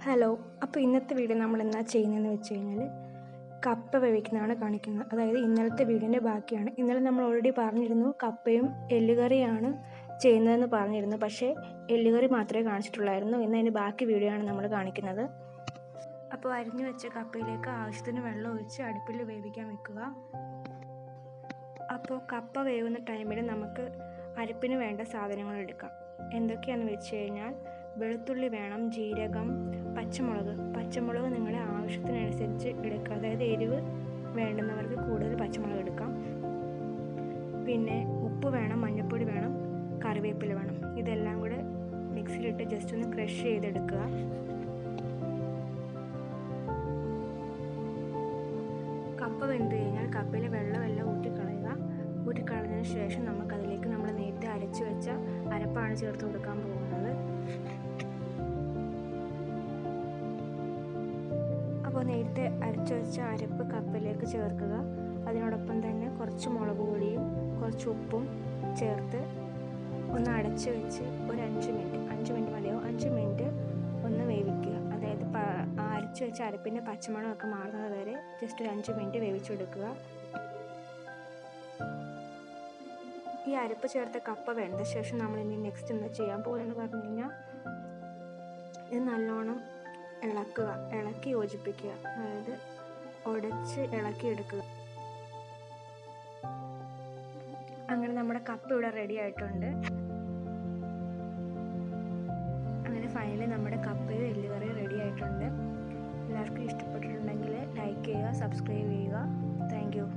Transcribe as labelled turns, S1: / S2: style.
S1: Hello. അപ്പോൾ ഇന്നത്തെ video നമ്മൾ എന്താ ചെയ്യുന്നതെന്ന് വെച്ച് കഴിഞ്ഞാൽ കപ്പ വേവിക്കുന്നതാണ് കാണിക്കുന്നത്. അതായത് ഇന്നലത്തെ വീഡിയോൻ്റെ ബാക്കിയാണ്. ഇന്നലെ നമ്മൾ ഓൾറെഡി പറഞ്ഞിരുന്നു കപ്പയും എല്ലുകറിയാണ് ചെയ്യുന്നതെന്ന് പറഞ്ഞിരുന്നു. പക്ഷേ എല്ലുകറി മാത്രമേ കാണിച്ചിട്ടുള്ളായിരുന്നു. ഇന്ന് അതിൻ്റെ ബാക്കി വീഡിയോ ആണ് നമ്മൾ കാണിക്കുന്നത്. അപ്പോൾ അരിഞ്ഞു വെച്ച കപ്പയിലേക്ക് ആവശ്യത്തിന് വെള്ളം ഒഴിച്ച് അടുപ്പിൽ വേവിക്കാൻ വെക്കുക. അപ്പോൾ കപ്പ വേവുന്ന ടൈമിൽ നമുക്ക് അരപ്പിന് വേണ്ട സാധനങ്ങൾ എടുക്കാം. എന്തൊക്കെയാണെന്ന് വെച്ച് കഴിഞ്ഞാൽ വെളുത്തുള്ളി വേണം, ജീരകം, പച്ചമുളക് നിങ്ങളുടെ ആവശ്യത്തിനനുസരിച്ച് എടുക്കുക. അതായത് എരിവ് വേണ്ടുന്നവർക്ക് കൂടുതൽ പച്ചമുളക് എടുക്കാം. പിന്നെ ഉപ്പ് വേണം, മഞ്ഞൾപ്പൊടി വേണം, കറിവേപ്പില വേണം. ഇതെല്ലാം കൂടെ മിക്സിയിലിട്ട് ജസ്റ്റ് ഒന്ന് ക്രഷ് ചെയ്തെടുക്കുക. കപ്പ വെന്ത് കഴിഞ്ഞാൽ കപ്പയിലെ വെള്ളമെല്ലാം ഊറ്റിക്കളഞ്ഞതിന് ശേഷം നമുക്കതിലേക്ക് നമ്മൾ നേരത്തെ അരച്ചു വെച്ച അരപ്പാണ് ചേർത്ത് കൊടുക്കാൻ പോകുന്നത്. അപ്പോൾ നേരത്തെ അരച്ചു വെച്ച അരപ്പ് കപ്പയിലേക്ക് ചേർക്കുക. അതിനോടൊപ്പം തന്നെ കുറച്ച് മുളക് പൊടിയും കുറച്ച് ഉപ്പും ചേർത്ത് ഒന്ന് അടച്ചു വെച്ച് ഒരു 5 മിനിറ്റ് മതിയോ, 5 മിനിറ്റ് ഒന്ന് വേവിക്കുക. അതായത് അരച്ചു വെച്ച അരപ്പിൻ്റെ പച്ചമണമൊക്കെ മാറുന്നത് വരെ ജസ്റ്റ് ഒരു 5 മിനിറ്റ് വേവിച്ചെടുക്കുക. ഈ അരപ്പ് ചേർത്ത കപ്പ വെന്ത ശേഷം നമ്മൾ ഇനി നെക്സ്റ്റ് എന്താ ചെയ്യാൻ പോകുന്നതെന്ന് പറഞ്ഞു കഴിഞ്ഞാൽ ഇത് നല്ലോണം ഇളക്കി യോജിപ്പിക്കുക. അതായത് ഉടച്ച് ഇളക്കിയെടുക്കുക. അങ്ങനെ നമ്മുടെ കപ്പ ഇവിടെ റെഡി ആയിട്ടുണ്ട്. അങ്ങനെ ഫൈനലി നമ്മുടെ കപ്പയും എല്ലുകറിയും റെഡി ആയിട്ടുണ്ട്. എല്ലാവർക്കും ഇഷ്ടപ്പെട്ടിട്ടുണ്ടെങ്കിൽ ലൈക്ക് ചെയ്യുക, സബ്സ്ക്രൈബ് ചെയ്യുക. Thank you.